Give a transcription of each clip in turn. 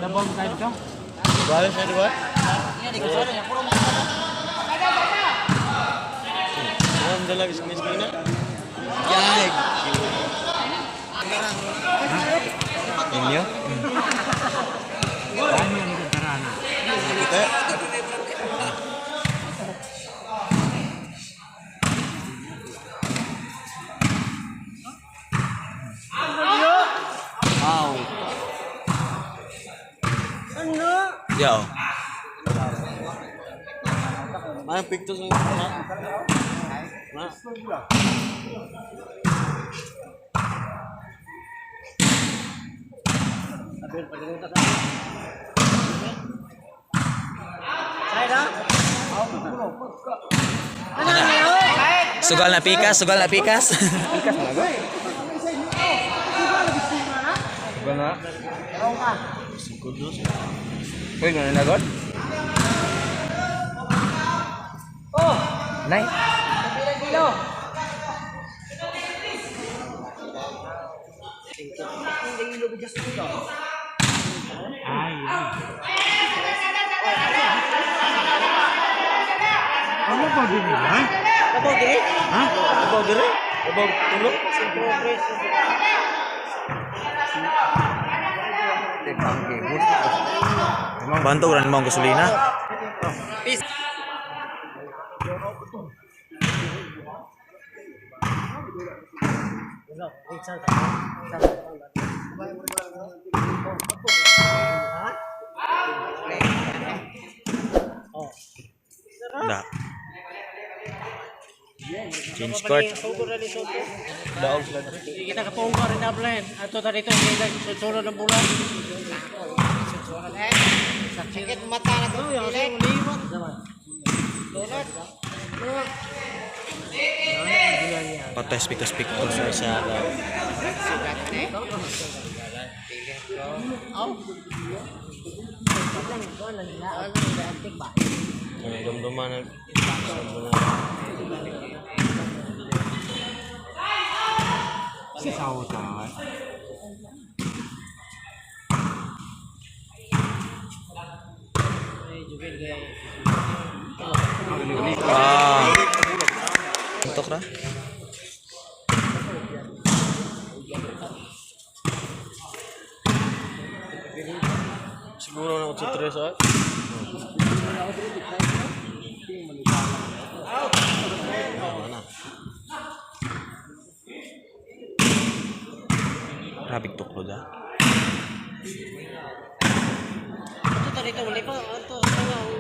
Dabong kayo dito? Balik saya dua. Dah lagi miskin na. Yay. Inyo? Ano yung karana? Kita. Wow. Ano? Yo. Mana pictures ng na? Na. Sugal na pikas, sugal na pikas. Pikas talaga. Sugal na. Kudus. Hoy, ngano na god? Oh, nice. Kilo. Ano ba din ha? Abog diri? Ha? Abog diri? Abog tulog? Bantu ran mo ang gasolina. Da. Change court. Daog sila. Kita kapungko rin na blend. Ato ta dito susunod ng bulan. Sakit mata na to. Yung liwat. Donut. Patay speak ko sa isa. Dum-duman na. Si Sauta. Ah. Untuk ra. Siguro na 83 sa. Rabik tuklo da. Ito dito wala pa. Ito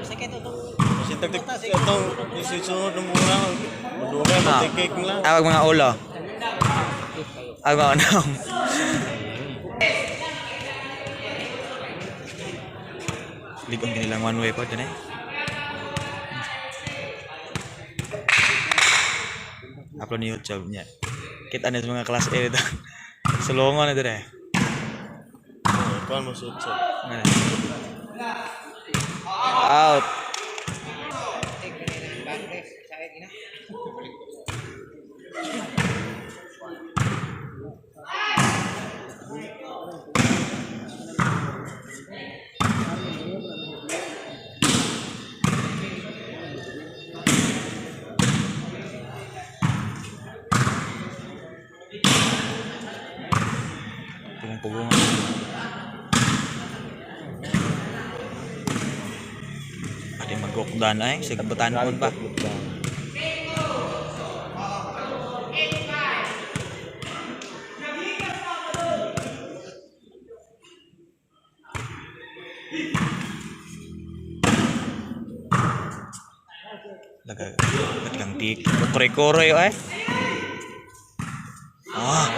sakit ito. Sintak itong isusunod ng mura. Madugay, matikik lang. Awag mga ulo. Awag mga anong. Likod nilang one way po dyan eh. Upload ni YouTube niya. Kita na sa mga kelas A dito. Sulungan na dito eh. Kuan mo sud. Out. Pugong-pugungan. Ada mag-gokdan ay, sige batanon pa. Lagang tik, kore-kore ay. Ah.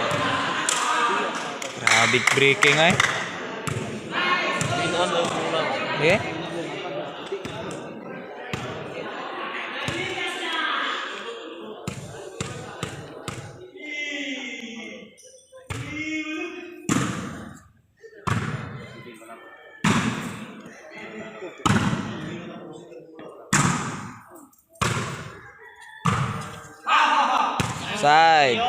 Grabe breaking ay. Eh? Side.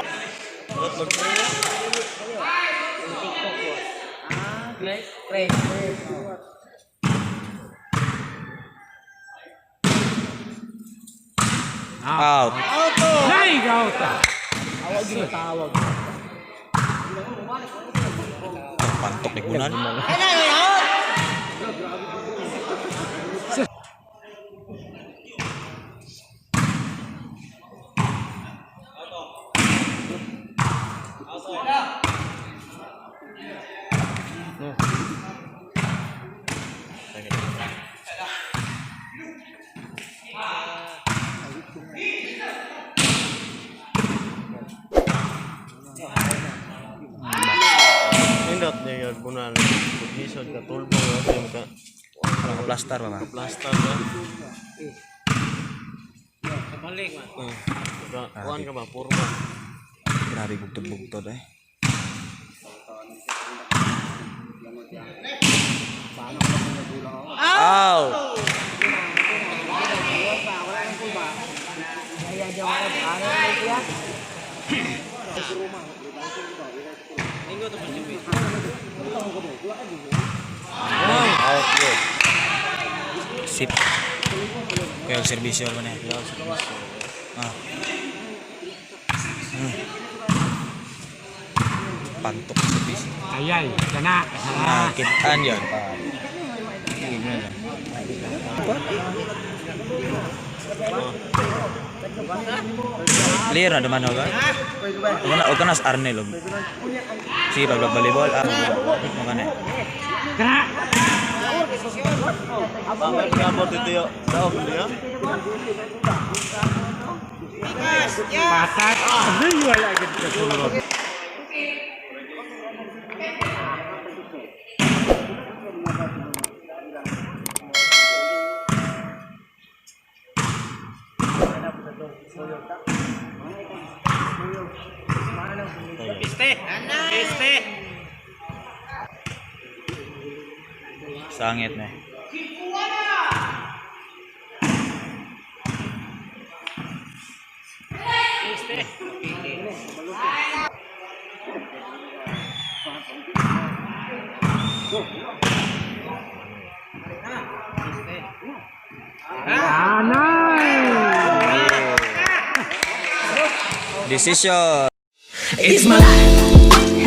Out. Nay, gauta. Pantok ni Kunan. Indot niya yung bunan. Isod ka tulpo yung ka Plaster pa ba? plaster ka. Balik man. Kuhan ka ba? Purma. Grabe bugtod-bugtod eh. Out. Out yun. Sip. Kaya serbisyo ba na? Ah. Pantok sa serbisyo. Ayay, kana. Nakitaan yun. Clear na duman ho ba? O ka nas Arnel. Sige, pag-volleyball. Magana. Kana. Bakit ka po dito yung daog niya? Patat. Ay, wala agad ka sulod. Sangit na. Anay! Decision. It's my life.